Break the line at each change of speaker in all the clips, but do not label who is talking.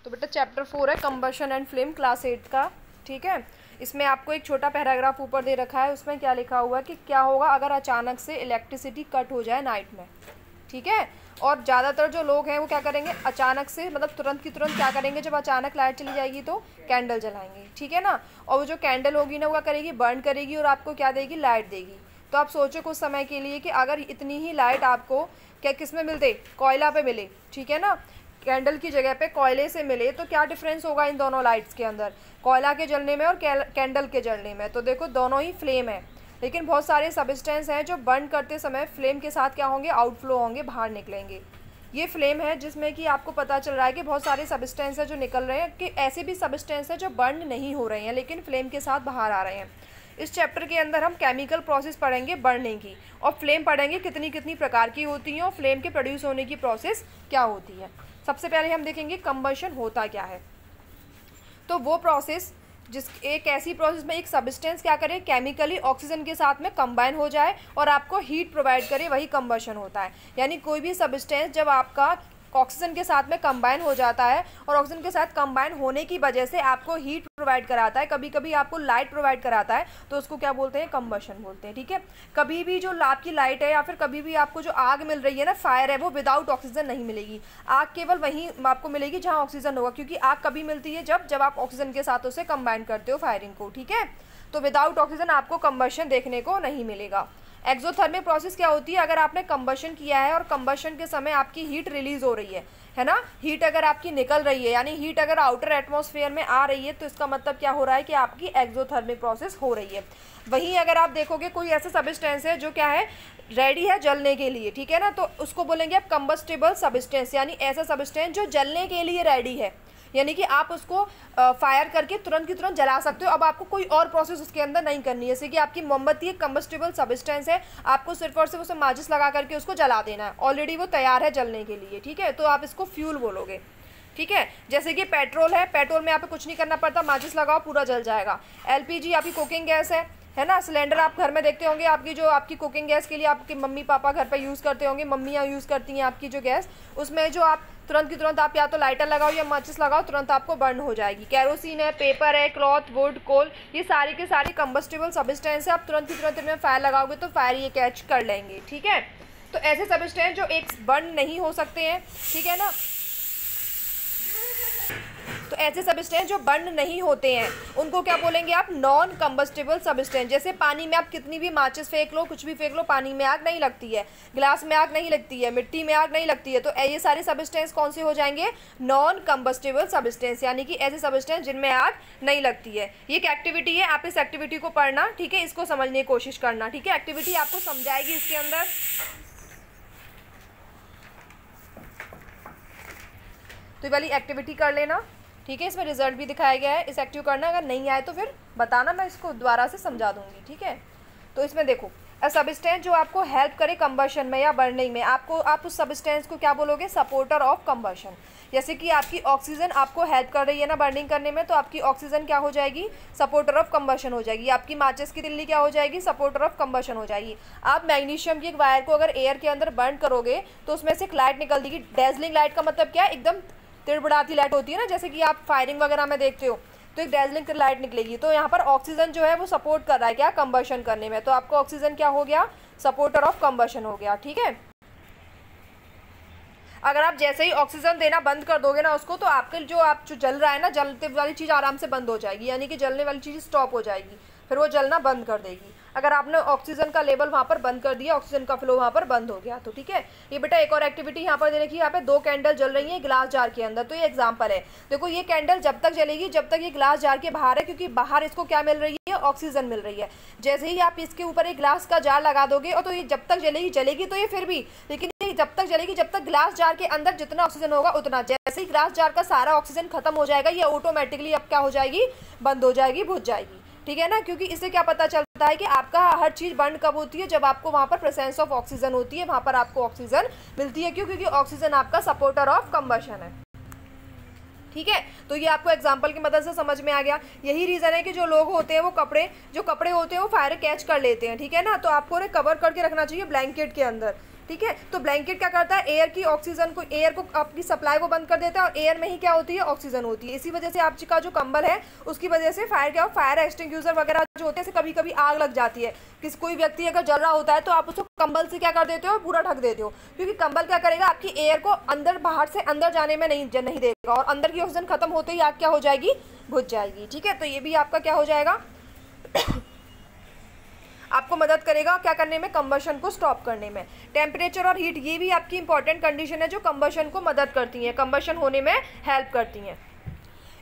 तो बेटा चैप्टर 4 है कंबशन एंड फ्लेम, क्लास 8 का। ठीक है, इसमें आपको एक छोटा पैराग्राफ ऊपर दे रखा है, उसमें क्या लिखा हुआ है कि क्या होगा अगर अचानक से इलेक्ट्रिसिटी कट हो जाए नाइट में। ठीक है, और ज़्यादातर जो लोग हैं वो क्या करेंगे, अचानक से मतलब तुरंत की तुरंत क्या करेंगे, जब अचानक लाइट चली जाएगी तो कैंडल जलाएंगे। ठीक है ना, और वो जो कैंडल होगी ना वो क्या करेगी, बर्न करेगी और आपको क्या देगी, लाइट देगी। तो आप सोचो कुछ समय के लिए कि अगर इतनी ही लाइट आपको क्या किस में मिलते, कोयला पे मिले, ठीक है ना, कैंडल की जगह पे कोयले से मिले, तो क्या डिफरेंस होगा इन दोनों लाइट्स के अंदर, कोयला के जलने में और कैंडल के जलने में। तो देखो दोनों ही फ्लेम है, लेकिन बहुत सारे सब्सटेंस हैं जो बर्न करते समय फ्लेम के साथ क्या होंगे, आउटफ्लो होंगे, बाहर निकलेंगे। ये फ्लेम है जिसमें कि आपको पता चल रहा है कि बहुत सारे सब्सटेंस है जो निकल रहे हैं, कि ऐसे भी सब्सटेंस है जो बर्न नहीं हो रहे हैं लेकिन फ्लेम के साथ बाहर आ रहे हैं। इस चैप्टर के अंदर हम केमिकल प्रोसेस पढ़ेंगे बर्निंग की, और फ्लेम पढ़ेंगे कितनी कितनी प्रकार की होती हैं और फ्लेम के प्रोड्यूस होने की प्रोसेस क्या होती है। सबसे पहले हम देखेंगे कंबशन होता क्या है। तो वो प्रोसेस जिस एक ऐसी प्रोसेस में एक सब्सटेंस क्या करे, केमिकली ऑक्सीजन के साथ में कंबाइन हो जाए और आपको हीट प्रोवाइड करे, वही कंबशन होता है। यानी कोई भी सब्सटेंस जब आपका ऑक्सीजन के साथ में कंबाइन हो जाता है और ऑक्सीजन के साथ कंबाइन होने की वजह से आपको हीट प्रोवाइड कराता है, कभी कभी आपको लाइट प्रोवाइड कराता है, तो उसको क्या बोलते हैं, कंबशन बोलते हैं। ठीक है, कभी भी जो आपकी लाइट है या फिर कभी भी आपको जो आग मिल रही है ना, फायर है, वो विदाउट ऑक्सीजन नहीं मिलेगी। आग केवल वहीं आपको मिलेगी जहाँ ऑक्सीजन होगा, क्योंकि आग कभी मिलती है जब आप ऑक्सीजन के साथ उसे कंबाइन करते हो फायरिंग को। ठीक है, तो विदाउट ऑक्सीजन आपको कंबशन देखने को नहीं मिलेगा। एक्सोथर्मिक प्रोसेस क्या होती है, अगर आपने कंबशन किया है और कंबशन के समय आपकी हीट रिलीज हो रही है ना, हीट अगर आपकी निकल रही है, यानी हीट अगर आउटर एटमॉस्फेयर में आ रही है, तो इसका मतलब क्या हो रहा है कि आपकी एक्सोथर्मिक प्रोसेस हो रही है। वहीं अगर आप देखोगे कोई ऐसा सब्सटेंस है जो क्या है, रेडी है जलने के लिए, ठीक है ना, तो उसको बोलेंगे आप कंबस्टिबल सब्सटेंस, यानी ऐसा सब्सटेंस जो जलने के लिए रेडी है, यानी कि आप उसको फायर करके तुरंत की तुरंत जला सकते हो। अब आपको कोई और प्रोसेस उसके अंदर नहीं करनी है, जैसे कि आपकी मोमबत्ती एक कंबस्टिबल सब्सटेंस है, आपको सिर्फ और सिर्फ उसे माचिस लगा करके उसको जला देना है, ऑलरेडी वो तैयार है जलने के लिए। ठीक है, तो आप इसको फ्यूल बोलोगे। ठीक है, जैसे कि पेट्रोल है, पेट्रोल में आप कुछ नहीं करना पड़ता, माचिस लगाओ पूरा जल जाएगा। एलपीजी आपकी कुकिंग गैस है ना, सिलेंडर आप घर में देखते होंगे, आपकी कुकिंग गैस के लिए आपके मम्मी पापा घर पे यूज़ करते होंगे, मम्मियाँ यूज़ करती हैं आपकी जो गैस, उसमें जो आप तुरंत की तुरंत आप या तो लाइटर लगाओ या माचिस लगाओ, तुरंत आपको बर्न हो जाएगी। कैरोसिन है, पेपर है, क्लॉथ, वुड, कोल, ये सारी के सारी कंबस्टिबल सब्सटेंस है, आप तुरंत की तुरंत इनमें फायर लगाओगे तो फायर ये कैच कर लेंगे। ठीक है, तो ऐसे सब्सटेंस जो एक बर्न नहीं हो सकते हैं, ठीक है ना, तो ऐसे सब्सटेंस जो बर्न नहीं होते हैं उनको क्या बोलेंगे आप, नॉन कंबस्टिबल सब्सटेंस। जैसे पानी में आप कितनी भी माचिस फेंक लो, कुछ भी फेंक लो, पानी में आग नहीं लगती है, ग्लास में आग नहीं लगती है, मिट्टी में आग नहीं लगती है, तो ये सारे सब्सटेंस कौन से हो जाएंगे, नॉन कंबस्टिबल सब्सटेंस, यानी कि ऐसे सब्सटेंस जिनमें आग नहीं लगती है। ये एक एक्टिविटी है, आप इस एक्टिविटी को पढ़ना, ठीक है, इसको समझने की कोशिश करना। ठीक है, एक्टिविटी आपको समझाएगी इसके अंदर, तो ये वाली एक्टिविटी कर लेना। ठीक है, इसमें रिजल्ट भी दिखाया गया है, इस एक्टिव करना, अगर नहीं आए तो फिर बताना, मैं इसको दोबारा से समझा दूंगी। ठीक है, तो इसमें देखो सब्सटेंस जो आपको हेल्प करे कंबशन में या बर्निंग में, आप उस सब्सटेंस को क्या बोलोगे, सपोर्टर ऑफ कंबशन। जैसे कि आपकी ऑक्सीजन आपको हेल्प कर रही है ना बर्निंग करने में, तो आपकी ऑक्सीजन क्या हो जाएगी, सपोर्टर ऑफ कंबशन हो जाएगी। आपकी माचिस की तिल्ली क्या हो जाएगी, सपोर्टर ऑफ कंबशन हो जाएगी। आप मैग्नीशियम की एक वायर को अगर एयर के अंदर बर्न करोगे तो उसमें से एक लाइट निकल देगी। डेजलिंग लाइट का मतलब क्या है, एकदम तिड़बड़ाती लाइट होती है ना, जैसे कि आप फायरिंग वगैरह में देखते हो, तो एक डेजलिंग लाइट निकलेगी। तो यहाँ पर ऑक्सीजन जो है वो सपोर्ट कर रहा है क्या, कंबशन करने में, तो आपको ऑक्सीजन क्या हो गया, सपोर्टर ऑफ कंबशन हो गया। ठीक है, अगर आप जैसे ही ऑक्सीजन देना बंद कर दोगे ना उसको, तो आपके जो जल रहा है ना, जलते वाली चीज़ आराम से बंद हो जाएगी, यानी कि जलने वाली चीज़ स्टॉप हो जाएगी, फिर वो जलना बंद कर देगी। अगर आपने ऑक्सीजन का लेवल वहाँ पर बंद कर दिया, ऑक्सीजन का फ्लो वहाँ पर बंद हो गया। तो ठीक है, ये बेटा एक और एक्टिविटी यहाँ पर दे रखी है, यहाँ पे 2 कैंडल जल रही हैं ग्लास जार के अंदर, तो ये एग्जांपल है। देखो ये कैंडल जब तक जलेगी जब तक ये ग्लास जार के बाहर है, क्योंकि बाहर इसको क्या मिल रही है, ऑक्सीजन मिल रही है। जैसे ही आप इसके ऊपर एक ग्लास का जार लगा दोगे, और तो ये जब तक जलेगी तो ये फिर भी, लेकिन ये जब तक जलेगी जब तक ग्लास जार के अंदर जितना ऑक्सीजन होगा उतना। जैसे ही ग्लास जार का सारा ऑक्सीजन खत्म हो जाएगा, ये ऑटोमेटिकली अब क्या हो जाएगी, बंद हो जाएगी, बुझ जाएगी। ठीक है ना, क्योंकि इससे क्या पता चलता है कि आपका हर चीज़ बर्न कब होती है, जब आपको वहाँ पर प्रेजेंस ऑफ ऑक्सीजन होती है, वहाँ पर आपको ऑक्सीजन मिलती है। क्यों, क्योंकि ऑक्सीजन आपका सपोर्टर ऑफ कंबशन है। ठीक है, तो ये आपको एग्जाम्पल की मदद से समझ में आ गया। यही रीज़न है कि जो लोग होते हैं वो कपड़े होते हैं वो फायर कैच कर लेते हैं। ठीक है ना, तो आपको उन्हें कवर करके रखना चाहिए ब्लैंकेट के अंदर, ठीक है। तो ब्लैंकेट क्या करता है, एयर की ऑक्सीजन को, एयर को अपनी सप्लाई को बंद कर देता है और एयर में ही क्या होती है, ऑक्सीजन होती है। इसी वजह से आपका जो कंबल है उसकी वजह से फायर क्या हो, फायर एक्सटिंग्विशर वगैरह जो होते हैं, कभी कभी आग लग जाती है, किसी कोई व्यक्ति अगर जल रहा होता है तो आप उसको कंबल से क्या कर देते हो, पूरा ढक देते हो, क्योंकि कंबल क्या करेगा, आपकी एयर को अंदर बाहर से अंदर जाने में नहीं देगा और अंदर की ऑक्सीजन खत्म होते ही आग क्या हो जाएगी, बुझ जाएगी। ठीक है, तो ये भी आपका क्या हो जाएगा आपको मदद करेगा क्या करने में, कंबशन को स्टॉप करने में। टेम्परेचर और हीट ये भी आपकी इंपॉर्टेंट कंडीशन है जो कंबशन को मदद करती हैं, कंबशन होने में हेल्प करती हैं।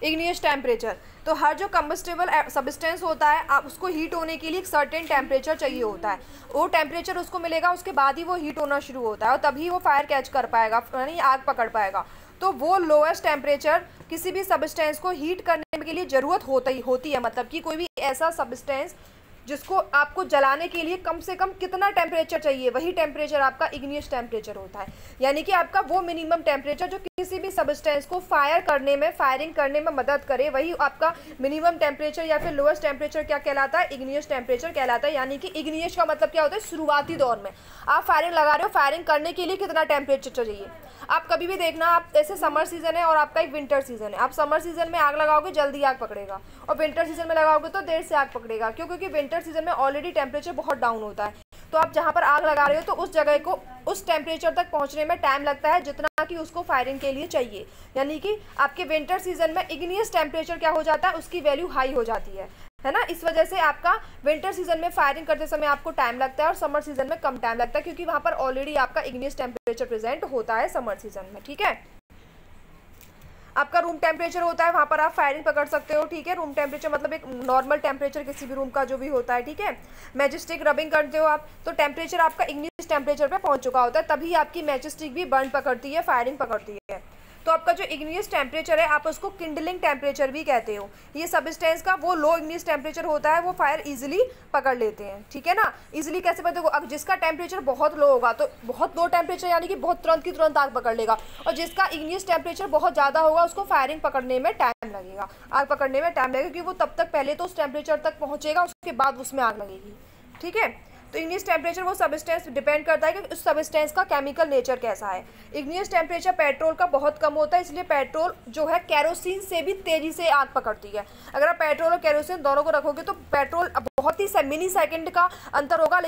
इग्नियस टेम्परेचर, तो हर जो कंबस्टेबल सब्सटेंस होता है आप उसको हीट होने के लिए एक सर्टेन टेम्परेचर चाहिए होता है, वो टेम्परेचर उसको मिलेगा, उसके बाद ही वो हीट होना शुरू होता है और तभी वो फायर कैच कर पाएगा, यानी आग पकड़ पाएगा। तो वो लोएस्ट टेम्परेचर किसी भी सब्सटेंस को हीट करने के लिए ज़रूरत होती है, मतलब कि कोई भी ऐसा सब्सटेंस जिसको आपको जलाने के लिए कम से कम कितना टेम्परेचर चाहिए, वही टेम्परेचर आपका इग्नियस टेम्परेचर होता है। यानी कि आपका वो मिनिमम टेम्परेचर जो किसी भी सब्सटेंस को फायरिंग करने में मदद करे, वही आपका मिनिमम टेम्परेचर या फिर लोएस्ट टेम्परेचर क्या कहलाता है, इग्नियस टेम्परेचर कहलाता है। यानी कि इग्नियस का मतलब क्या होता है, शुरुआती दौर में आप फायरिंग लगा रहे हो, फायरिंग करने के लिए कितना टेम्परेचर चाहिए। आप कभी भी देखना, आप ऐसे समर सीजन है और आपका एक विंटर सीजन है, आप समर सीजन में आग लगाओगे जल्दी आग पकड़ेगा और विंटर सीजन में लगाओगे तो देर से आग पकड़ेगा। क्यों? क्योंकि विंटर सीजन में ऑलरेडी टेम्परेचर बहुत डाउन होता है, तो आप जहाँ पर आग लगा रहे हो तो उस जगह को उस टेम्परेचर तक पहुँचने में टाइम लगता है जितना कि उसको फायरिंग के लिए चाहिए। यानी कि आपके विंटर सीजन में इग्नियस टेम्परेचर क्या हो जाता है, उसकी वैल्यू हाई हो जाती है ना। इस वजह से आपका विंटर सीजन में फायरिंग करते समय आपको टाइम लगता है और समर सीजन में कम टाइम लगता है, क्योंकि वहाँ पर ऑलरेडी आपका इग्नियस टेम्परेचर प्रेजेंट होता है समर सीजन में। ठीक है, आपका रूम टेम्परेचर होता है, वहाँ पर आप फायरिंग पकड़ सकते हो। ठीक है, रूम टेम्परेचर मतलब एक नॉर्मल टेम्परेचर किसी भी रूम का जो भी होता है। ठीक है, मैजिस्टिक रबिंग करते हो आप तो टेम्परेचर आपका इग्नियस टेम्परेचर पे पहुँच चुका होता है, तभी आपकी मैजिस्टिक भी बर्न पकड़ती है, फायरिंग पकड़ती है। तो आपका जो इग्नियस टेम्परेचर है आप उसको किंडलिंग टेम्परेचर भी कहते हो। ये सब्सटेंस का वो लो इग्नियस टेम्परेचर होता है, वो फायर इजीली पकड़ लेते हैं। ठीक है ना, इजीली कैसे पकड़ते हो, अब जिसका टेम्परेचर बहुत लो होगा तो बहुत लो टेम्परेचर यानी कि बहुत तुरंत की तुरंत आग पकड़ लेगा, और जिसका इग्नियस टेम्परेचर बहुत ज़्यादा होगा उसको फायरिंग पकड़ने में टाइम लगेगा, आग पकड़ने में टाइम लगेगा, क्योंकि वो तब तक पहले तो उस टेम्परेचर तक पहुँचेगा, उसके बाद उसमें आग लगेगी। ठीक है, तो इग्नियस टेम्परेचर वो सब्सटेंस डिपेंड करता है कि उस सब्सटेंस का केमिकल नेचर कैसा है। इग्नियस टेम्परेचर पेट्रोल का बहुत कम होता है, इसलिए पेट्रोल जो है केरोसिन से भी तेज़ी से आग पकड़ती है। अगर आप पेट्रोल और केरोसिन दोनों को रखोगे तो पेट्रोल बहुत ही मिली सेकंड का अंतर होगा,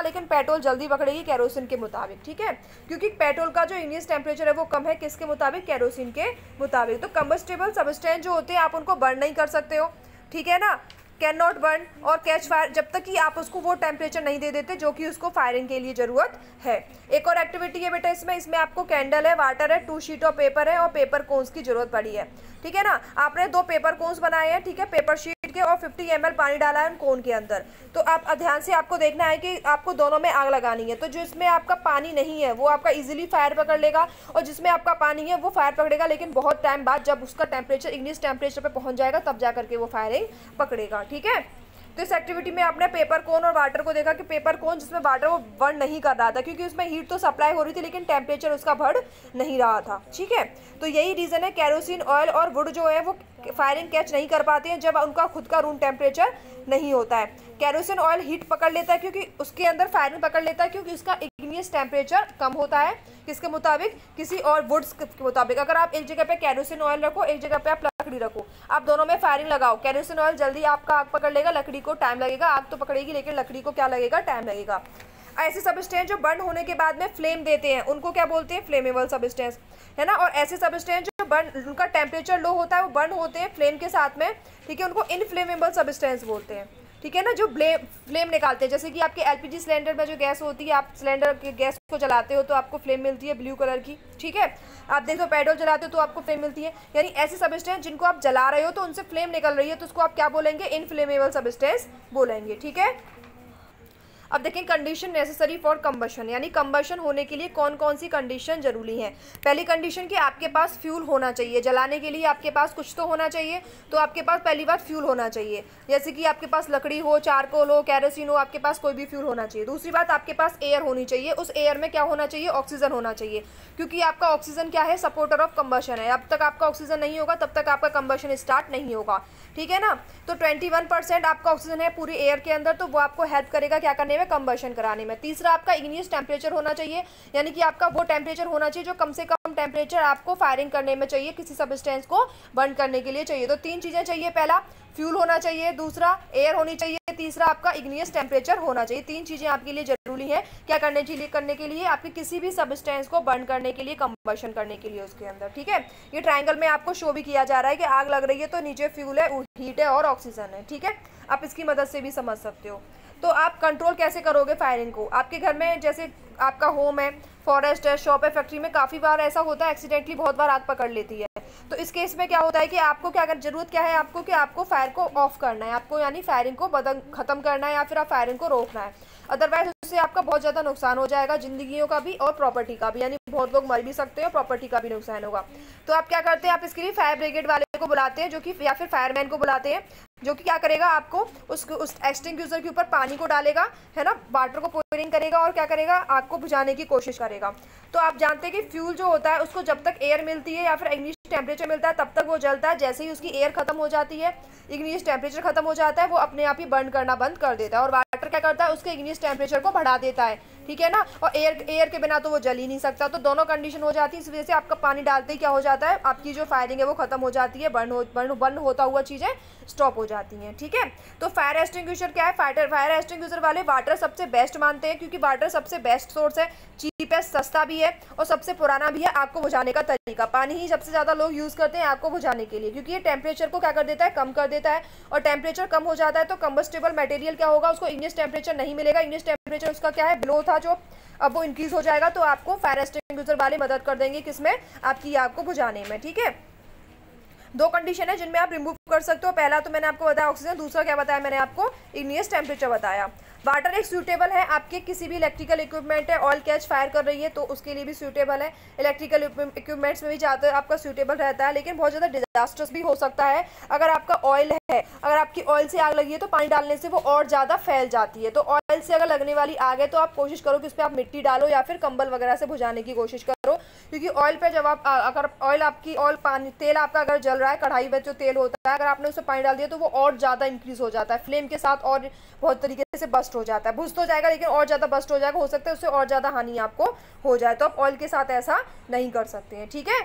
लेकिन पेट्रोल जल्दी पकड़ेगी केरोसिन के मुताबिक। ठीक है, क्योंकि पेट्रोल का जो इग्नियस टेम्परेचर है वो कम है, किसके मुताबिक, केरोसिन के मुताबिक। तो कंबस्टेबल सब्सटेंस जो होते हैं आप उनको बर्न नहीं कर सकते हो। ठीक है ना, कैन नॉट बर्न और कैच फायर, जब तक कि आप उसको वो टेम्परेचर नहीं दे देते जो कि उसको फायरिंग के लिए ज़रूरत है। एक और एक्टिविटी है बेटा इसमें आपको कैंडल है, वाटर है, 2 शीट ऑफ पेपर है और पेपर कोन्स की ज़रूरत पड़ी है। ठीक है ना, आपने 2 पेपर कोन्स बनाए हैं, ठीक है, पेपर शीट के, और 50 ml पानी डाला है उन कोन के अंदर। तो आप ध्यान से आपको देखना है कि आपको दोनों में आग लगानी है। तो जो इसमें आपका पानी नहीं है वो आपका इजीली फायर पकड़ लेगा, और जिसमें आपका पानी है वो फायर पकड़ेगा, लेकिन बहुत टाइम बाद जब उसका टेम्परेचर इग्नियस टेम्परेचर पे पहुंच जाएगा तब जा करके वो फायरिंग पकड़ेगा। ठीक है, तो इस एक्टिविटी में आपने पेपर कोन और वाटर को देखा कि पेपर कोन जिसमें वाटर वो बर्न नहीं कर रहा था, क्योंकि उसमें हीट तो सप्लाई हो रही थी लेकिन टेम्परेचर उसका बढ़ नहीं रहा था। ठीक है, तो यही रीज़न है केरोसिन ऑयल और वुड जो है वो फायरिंग कैच नहीं कर पाते हैं जब उनका खुद का रूम टेम्परेचर नहीं होता है। केरोसिन ऑयल हीट पकड़ लेता है क्योंकि उसके अंदर फायरिंग पकड़ लेता है, क्योंकि उसका इग्नियस टेम्परेचर कम होता है, किसके मुताबिक, किसी और वुड्स के मुताबिक। अगर आप एक जगह पे केरोसिन ऑयल रखो, एक जगह पे आप लकड़ी रखो, आप दोनों में फायरिंग लगाओ, केरोसिन ऑयल जल्दी आपका आग पकड़ लेगा, लकड़ी को टाइम लगेगा, आग तो पकड़ेगी लेकिन लकड़ी को क्या लगेगा, टाइम लगेगा। ऐसे सब्सटेंस जो बर्न होने के बाद में फ्लेम देते हैं उनको क्या बोलते हैं, फ्लेमेबल सब्सटेंस, है ना। और ऐसे सब्सटेंस जो बर्न उनका टेम्परेचर लो होता है वो बर्न होते हैं फ्लेम के साथ में। ठीक है, उनको इनफ्लेमेबल सब्सटेंस बोलते हैं। ठीक है ना, जो फ्लेम निकालते हैं, जैसे कि आपके एलपीजी सिलेंडर में जो गैस होती है, आप सिलेंडर के गैस को जलाते हो तो आपको फ्लेम मिलती है ब्लू कलर की। ठीक है, आप देखो पेट्रोल जलाते हो तो आपको फ्लेम मिलती है। यानी ऐसे सब्सटेंस जिनको आप जला रहे हो तो उनसे फ्लेम निकल रही है, तो उसको आप क्या बोलेंगे, इनफ्लेमेबल सब्सटेंस बोलेंगे। ठीक है, अब देखें कंडीशन नेसेसरी फॉर कंबशन, यानी कंबशन होने के लिए कौन कौन सी कंडीशन जरूरी है। पहली कंडीशन कि आपके पास फ्यूल होना चाहिए, जलाने के लिए आपके पास कुछ तो होना चाहिए। तो आपके पास पहली बात फ्यूल होना चाहिए, जैसे कि आपके पास लकड़ी हो, चारकोल हो, केरोसिन हो, आपके पास कोई भी फ्यूल होना चाहिए। दूसरी बात आपके पास एयर होनी चाहिए, उस एयर में क्या होना चाहिए, ऑक्सीजन होना चाहिए, क्योंकि आपका ऑक्सीजन क्या है, सपोर्टर ऑफ कंबशन है। अब तक आपका ऑक्सीजन नहीं होगा तब तक आपका कंबशन स्टार्ट नहीं होगा। ठीक है ना, तो 21% आपका ऑक्सीजन है पूरी एयर के अंदर, तो वो आपको हेल्प करेगा क्या करने में, में, कंबशन कराने में। तीसरा आपका इग्नियस टेम्परेचर होना चाहिए, यानी कि आपका वो टेम्परेचर होना चाहिए जो कम से कम टेम्परेचर आपको फायरिंग करने में चाहिए, किसी सब्सटेंस को बर्न करने के लिए चाहिए। तो 3 चीज़ें चाहिए, पहला फ्यूल होना चाहिए, दूसरा एयर होनी चाहिए, तीसरा आपका इग्नियस टेम्परेचर होना चाहिए। 3 चीज़ें आपके लिए जरूरी है क्या करने के लिए आपके किसी भी सब्सटेंस को बर्न करने के लिए, कंबशन करने के लिए उसके अंदर। ठीक है, ये ट्रायंगल में आपको शो भी किया जा रहा है कि आग लग रही है तो नीचे फ्यूल है, हीट है और ऑक्सीजन है। ठीक है, आप इसकी मदद से भी समझ सकते हो। तो आप कंट्रोल कैसे करोगे फायरिंग को? आपके घर में जैसे आपका होम है, फॉरेस्ट है, शॉप है, फैक्ट्री में काफ़ी बार ऐसा होता है एक्सीडेंटली बहुत बार आग पकड़ लेती है। तो इस केस में क्या होता है कि आपको क्या कर जरूरत क्या है आपको कि आपको फायर को ऑफ करना है, आपको यानी फायरिंग को ख़त्म करना है या फिर आप फायरिंग को रोकना है। अदरवाइज उससे आपका बहुत ज़्यादा नुकसान हो जाएगा, जिंदगियों का भी और प्रॉपर्टी का भी, यानी बहुत लोग मर भी सकते हैं, प्रॉपर्टी का भी नुकसान होगा। तो आप क्या करते हैं, आप इसके लिए फायर ब्रिगेड वाले को बुलाते हैं, जो कि या फिर फायरमैन को बुलाते हैं, जो कि क्या करेगा आपको उस एक्सटिंग्विशर के ऊपर पानी को डालेगा, है ना, वाटर को पोरिंग करेगा और क्या करेगा, आग को बुझाने की कोशिश करेगा। तो आप जानते हैं कि फ्यूल जो होता है उसको जब तक एयर मिलती है या फिर इग्नियस टेम्परेचर मिलता है तब तक वो जलता है। जैसे ही उसकी एयर खत्म हो जाती है, इग्नियस टेम्परेचर खत्म हो जाता है, वो अपने आप ही बर्न करना बंद कर देता है। और वाटर क्या करता है, उसके इग्नियस टेम्परेचर को बढ़ा देता है। ठीक है ना, और एयर के बिना तो वो जल ही नहीं सकता। तो दोनों कंडीशन हो जाती है, इस वजह से आपका पानी डालते ही क्या हो जाता है, आपकी जो फायरिंग है वो खत्म हो जाती है, बर्न होता हुआ चीज़ें स्टॉप हो जाती हैं। ठीक है, तो फायर एक्सटिंग्विशर क्या है, फायर एक्सटिंग्विशर वाले वाटर सबसे बेस्ट मानते हैं, क्योंकि वाटर सबसे बेस्ट सोर्स है, चीप है, सस्ता भी है और सबसे पुराना भी है आग को बुझाने का तरीका। पानी ही सबसे ज़्यादा लोग यूज़ करते हैं आग को बुझाने के लिए, क्योंकि ये टेम्परेचर को क्या कर देता है, कम कर देता है। और टेम्परेचर कम हो जाता है तो कंबस्टेबल मटेरियल क्या होगा, उसको इग्नियस टेम्परेचर नहीं मिलेगा। इग्नियस टेम्परेचर उसका क्या है, बिलो था जो, अब वो इंक्रीज हो जाएगा। तो आपको फायर एक्सटिंग्विशर वाले मदद कर देंगे किसमें, आपकी आग को बुझाने में। ठीक है, 2 कंडीशन है जिनमें आप रिमूव कर सकते हो। पहला तो मैंने आपको बताया ऑक्सीजन, दूसरा क्या बताया मैंने आपको, इग्नियस टेम्परेचर बताया। वाटर एक सूटेबल है आपके किसी भी इलेक्ट्रिकल इक्विपमेंट है, ऑयल कैच फायर कर रही है तो उसके लिए भी सूटेबल है। इलेक्ट्रिकल इक्विपमेंट्स में भी ज़्यादातर आपका सूटेबल रहता है, लेकिन बहुत ज़्यादा डिजास्टर्स भी हो सकता है। अगर आपका ऑयल है, अगर आपकी ऑयल से आग लगी है तो पानी डालने से वो और ज़्यादा फैल जाती है। तो ऑयल से अगर लगने वाली आग है तो आप कोशिश करो कि उस पर आप मिट्टी डालो या फिर कंबल वगैरह से बुझाने की कोशिश करो, क्योंकि ऑयल पे जब आप अगर पानी तेल आपका अगर जल रहा है, कढ़ाई में जो तेल होता है, अगर आपने उसमें पानी डाल दिया तो वो और ज़्यादा इंक्रीज हो जाता है फ्लेम के साथ और बहुत तरीके से बस्ट हो जाता है। बुझ तो जाएगा लेकिन और ज़्यादा बस्ट हो जाएगा, हो सकता है उससे और ज़्यादा हानि आपको हो जाए। तो आप ऑयल के साथ ऐसा नहीं कर सकते हैं। ठीक है।